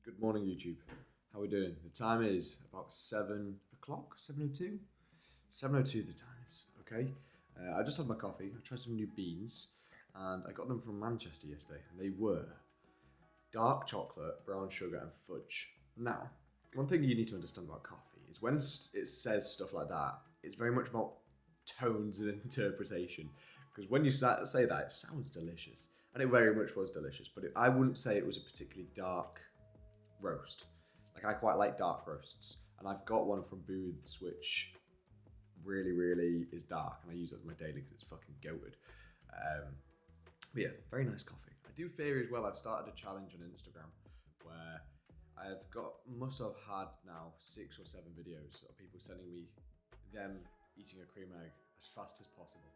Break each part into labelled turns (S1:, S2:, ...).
S1: Good morning, YouTube. How are we doing? The time is about 7 o'clock, 7:02? 7:02 the time is, okay? I just had my coffee, I tried some new beans, and I got them from Manchester yesterday, and they were dark chocolate, brown sugar, and fudge. Now, one thing you need to understand about coffee is when it says stuff like that, it's very much about tones and interpretation. Because when you say that, it sounds delicious. And it very much was delicious, but I wouldn't say it was a particularly dark roast. Like, I quite like dark roasts, and I've got one from Booths which really is dark, and I use that as my daily because it's fucking goated. But yeah, very nice coffee. I do fear as well, I've started a challenge on Instagram where must have had now 6 or 7 videos of people sending me them eating a cream egg as fast as possible.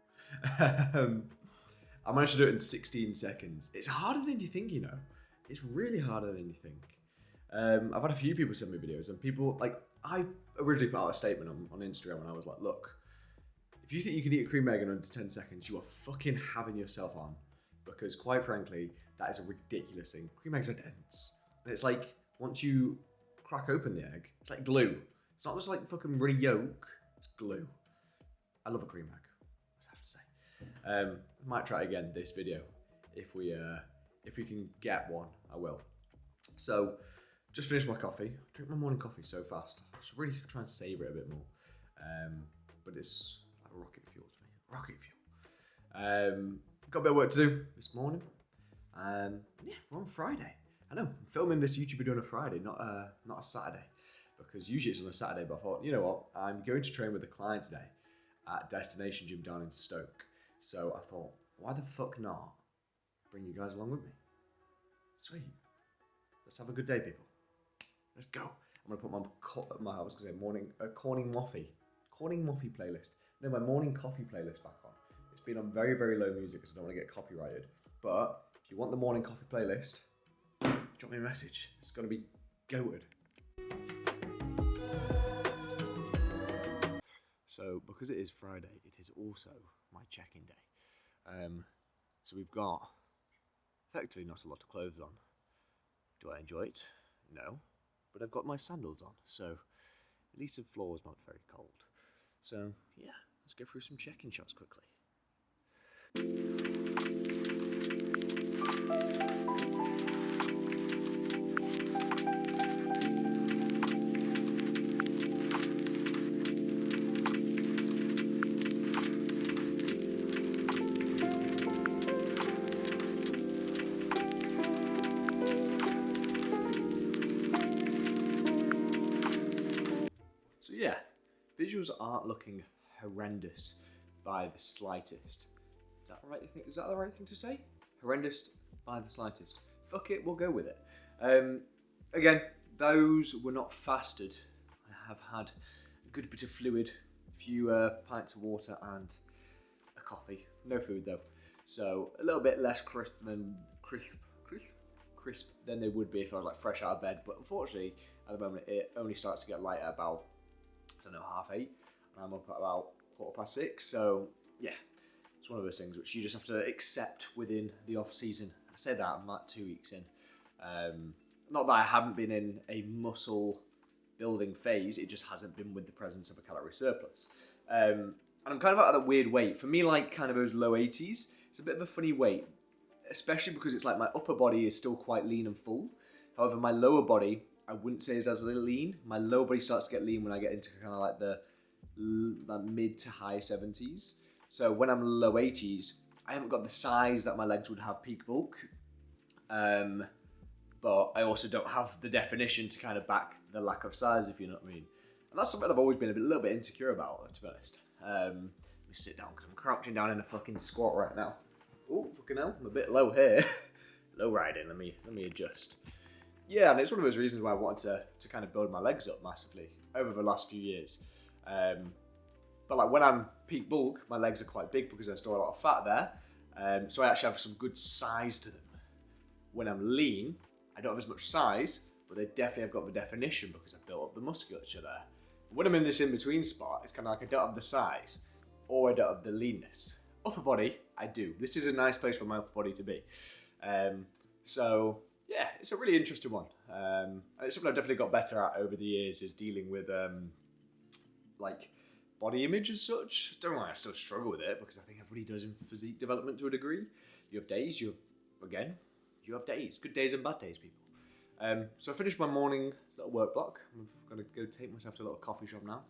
S1: I managed to do it in 16 seconds. It's harder than you think, you know. It's really harder than you think. I've had a few people send me videos, and people, like, I originally put out a statement on Instagram, and I was like, look, if you think you can eat a cream egg in under 10 seconds, you are fucking having yourself on. Because quite frankly, that is a ridiculous thing. Cream eggs are dense. And it's like, once you crack open the egg, it's like glue. It's not just like fucking really yolk, it's glue. I love a cream egg, I have to say. I might try again this video. If we can get one, I will. So, just finished my coffee. I drink my morning coffee so fast. I should really try and savour it a bit more. But it's like rocket fuel to me. Rocket fuel. Got a bit of work to do this morning. Yeah, we're on Friday. I know, I'm filming this YouTube video on a Friday, not a Saturday. Because usually it's on a Saturday, but I thought, you know what? I'm going to train with a client today at Destination Gym down in Stoke. So I thought, why the fuck not bring you guys along with me? Sweet. Let's have a good day, people. Let's go. I'm gonna put my Corning Moffee playlist. No, my morning coffee playlist back on. It's been on very low music because I don't want to get copyrighted. But if you want the morning coffee playlist, drop me a message. It's gonna be goated. So because it is Friday, it is also my check-in day. So we've got effectively not a lot of clothes on. Do I enjoy it? No. But I've got my sandals on, so at least the floor is not very cold. So yeah, let's go through some check-in shots quickly. Yeah, visuals aren't looking horrendous by the slightest. Is that the right thing? Is that the right thing to say? Horrendous by the slightest. Fuck it, we'll go with it. Again, those were not fasted. I have had a good bit of fluid, a few pints of water, and a coffee. No food though, so a little bit less crisp than they would be if I was like fresh out of bed. But unfortunately, at the moment, it only starts to get lighter about, I don't know, 8:30, and I'm up at about 6:15. So yeah, it's one of those things which you just have to accept within the off season. I say that I'm like 2 weeks in. Not that I haven't been in a muscle building phase, it just hasn't been with the presence of a calorie surplus. And I'm kind of at a weird weight. For me, like kind of those low 80s, it's a bit of a funny weight, especially because it's like my upper body is still quite lean and full. However, my lower body, I wouldn't say is as lean. My lower body starts to get lean when I get into kind of like the mid to high 70s. So when I'm low 80s, I haven't got the size that my legs would have peak bulk. But I also don't have the definition to kind of back the lack of size, if you know what I mean. And that's something I've always been a little bit insecure about, to be honest. Let me sit down because I'm crouching down in a fucking squat right now. Oh, fucking hell, I'm a bit low here. Low riding, let me adjust. Yeah, and it's one of those reasons why I wanted to kind of build my legs up massively over the last few years. But like when I'm peak bulk, my legs are quite big because I store a lot of fat there. So I actually have some good size to them. When I'm lean, I don't have as much size, but they definitely have got the definition because I've built up the musculature there. But when I'm in this in-between spot, it's kind of like I don't have the size or I don't have the leanness. Upper body, I do. This is a nice place for my upper body to be. So yeah, it's a really interesting one. And it's something I've definitely got better at over the years, is dealing with like body image as such. Don't know why I still struggle with it, because I think everybody does in physique development to a degree. You have days, you have days. Good days and bad days, people. So I finished my morning little work block. I'm going to go take myself to a little coffee shop now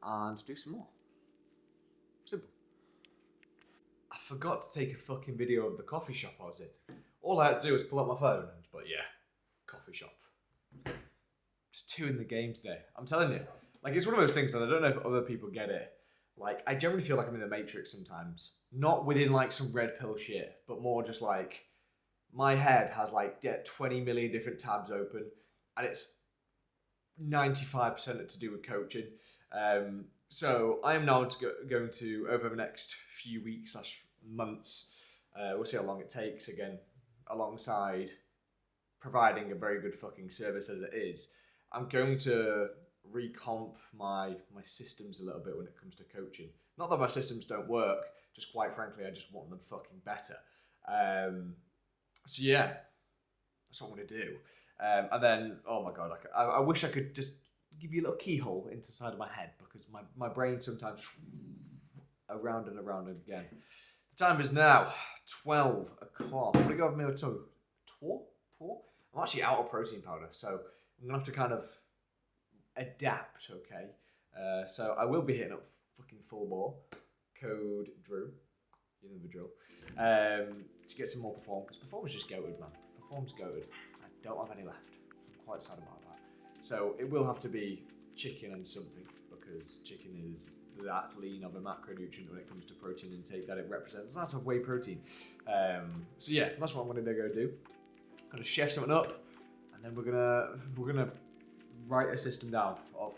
S1: and do some more. Simple. I forgot to take a fucking video of the coffee shop I was in. All I had to do was pull up my phone, but yeah, coffee shop. Just 2 in the game today. I'm telling you. Like, it's one of those things, and I don't know if other people get it. Like, I generally feel like I'm in the Matrix sometimes. Not within, like, some red pill shit, but more just, like, my head has, like, 20 million different tabs open, and it's 95% to do with coaching. So I am now going to, over the next few weeks / months, we'll see how long it takes, again, alongside providing a very good fucking service as it is, I'm going to recomp my systems a little bit when it comes to coaching. Not that my systems don't work, just quite frankly, I just want them fucking better. So yeah, that's what I'm going to do. And then, oh my God, I wish I could just give you a little keyhole into the side of my head, because my brain sometimes around and around again. The time is now 12 o'clock. I'm going to go have a meal too. I'm actually out of protein powder, so I'm going to have to kind of adapt, okay? So I will be hitting up fucking full bore, code Drew, you know the drill, to get some more Perform, because Perform is just goated, man. Perform's goated. I don't have any left. I'm quite sad about that. So it will have to be chicken and something, because chicken is that lean of a macronutrient when it comes to protein intake that it represents. That's a whey protein. So yeah, that's what I'm gonna go do. I'm gonna chef something up, and then we're gonna write a system down of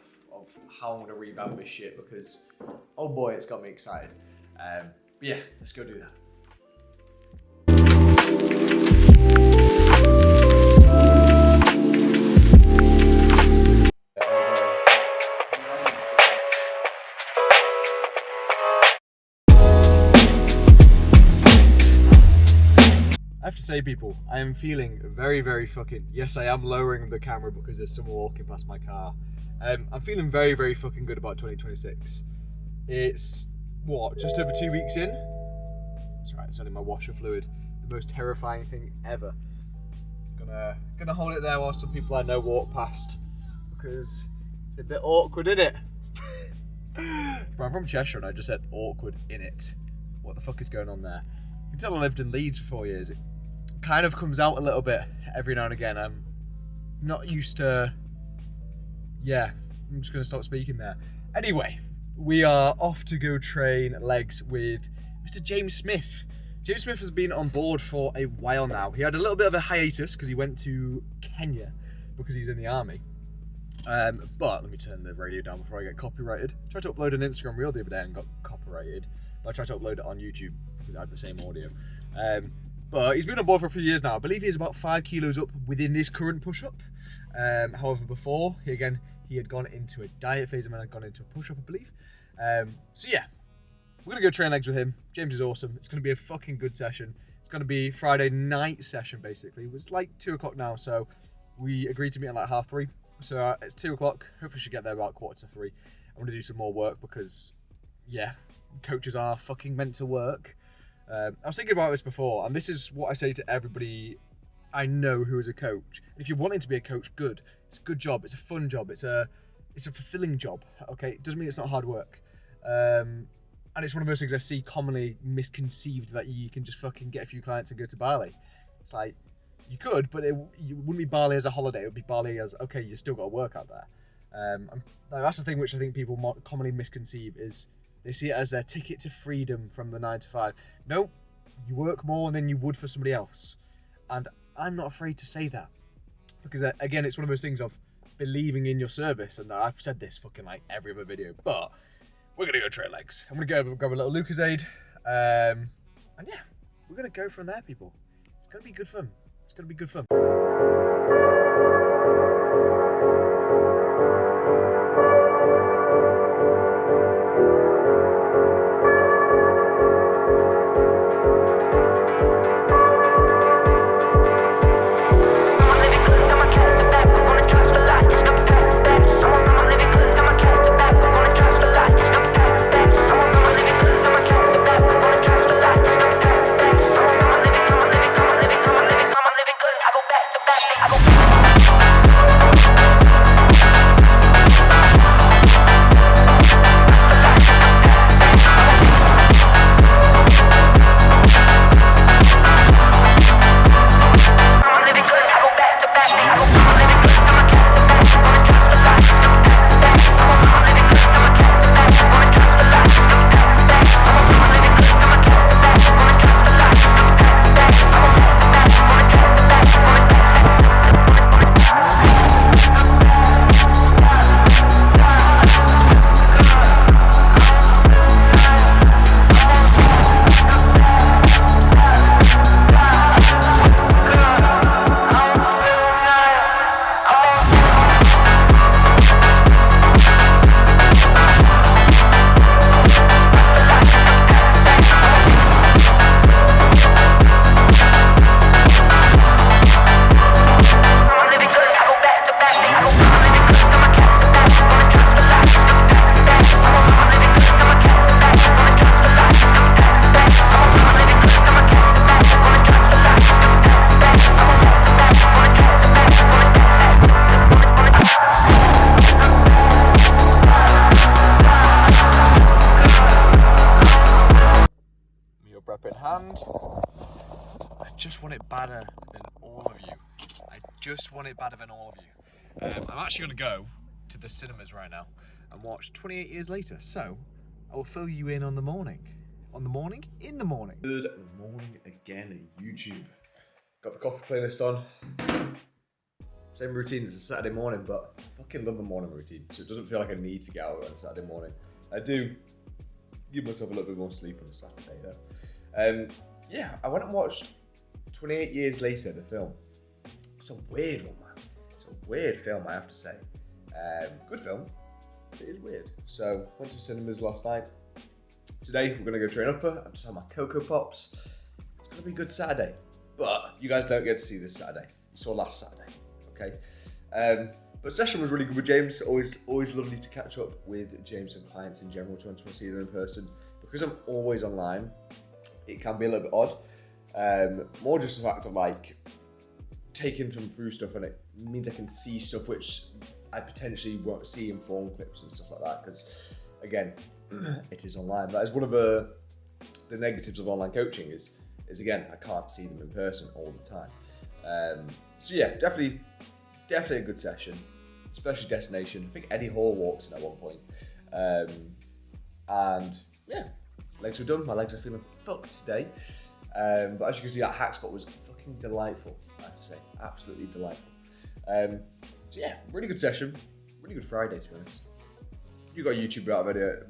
S1: how I'm gonna revamp this shit, because oh boy, it's got me excited. But yeah, let's go do that. I have to say, people, I am feeling very, very fucking... Yes, I am lowering the camera because there's someone walking past my car. I'm feeling very, very fucking good about 2026. It's, what, just over 2 weeks in? That's right, it's only my washer fluid. The most terrifying thing ever. Gonna hold it there while some people I know walk past, because it's a bit awkward, isn't it? Bro, I'm from Cheshire and I just said awkward in it. What the fuck is going on there? You can tell I lived in Leeds for 4 years. It kind of comes out a little bit every now and again. I'm not used to... Yeah, I'm just going to stop speaking there. Anyway, we are off to go train legs with Mr. James Smith. James Smith has been on board for a while now. He had a little bit of a hiatus because he went to Kenya because he's in the army. But let me turn the radio down before I get copyrighted. I tried to upload an Instagram reel the other day and got copyrighted. But I tried to upload it on YouTube because I had the same audio. But he's been on board for a few years now. I believe he's about 5 kilos up within this current push-up. However, before, he had gone into a diet phase and then had gone into a push-up, I believe. So yeah, we're going to go train legs with him. James is awesome. It's going to be a fucking good session. It's going to be Friday night session, basically. It's like 2 o'clock now, so we agreed to meet at like 3:30. So it's 2 o'clock. Hopefully we should get there about 2:45. I'm going to do some more work because, yeah, coaches are fucking meant to work. I was thinking about this before, and this is what I say to everybody I know who is a coach. If you're wanting to be a coach, good. It's a good job. It's a fun job. It's a fulfilling job. Okay, it doesn't mean it's not hard work. And it's one of those things I see commonly misconceived, that you can just fucking get a few clients and go to Bali. It's like, you could, but you wouldn't be Bali as a holiday. It would be Bali as, okay, you still got to work out there. That's the thing which I think people commonly misconceive, is they see it as their ticket to freedom from the 9 to 5. Nope, you work more than you would for somebody else. And I'm not afraid to say that. Because again, it's one of those things of believing in your service. And I've said this fucking like every other video, but we're going to go train legs. I'm going to go grab a little Lucozade. And yeah, we're going to go from there, people. It's going to be good fun. It's going to be good fun. I just want it better than all of you. I just want it better than all of you. I'm actually going to go to the cinemas right now and watch 28 Years Later. So I will fill you in on the morning. On the morning? In the morning. Good morning again, YouTube. Got the coffee playlist on. Same routine as a Saturday morning, but I fucking love the morning routine, so it doesn't feel like I need to get out on a Saturday morning. I do give myself a little bit more sleep on a Saturday though. Yeah, I went and watched 28 Years Later, the film. It's a weird one, man. It's a weird film, I have to say. Good film, but it is weird. So, went to cinemas last night. Today, we're gonna go train upper. I've just had my Cocoa Pops. It's gonna be a good Saturday. But you guys don't get to see this Saturday. You saw last Saturday, okay? But session was really good with James. Always lovely to catch up with James and clients in general to see them in person. Because I'm always online, it can be a little bit odd. More just the fact of like taking them through stuff, and it means I can see stuff which I potentially won't see in phone clips and stuff like that. Because again, it is online. That is one of the negatives of online coaching is again, I can't see them in person all the time. So yeah, definitely a good session, especially destination. I think Eddie Hall walked in at one point. And yeah, legs were done. My legs are feeling fucked today. But as you can see, that hack spot was fucking delightful, I have to say. Absolutely delightful. So yeah, really good session. Really good Friday, to be honest. You got a YouTube out video.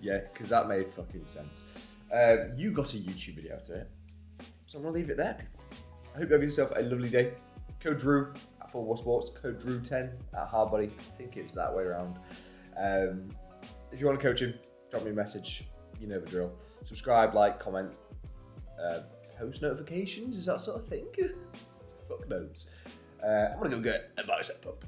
S1: Yeah, because that made fucking sense. You got a YouTube video to it. So I'm going to leave it there, people. I hope you have yourself a lovely day. Code Drew at Full War Sports. Code Drew10 at Hardbody. I think it's that way around. If you want to coach him, drop me a message. You know the drill. Subscribe, like, comment, post notifications. Is that sort of thing? Fuck knows. I'm going to go get a bicep pump.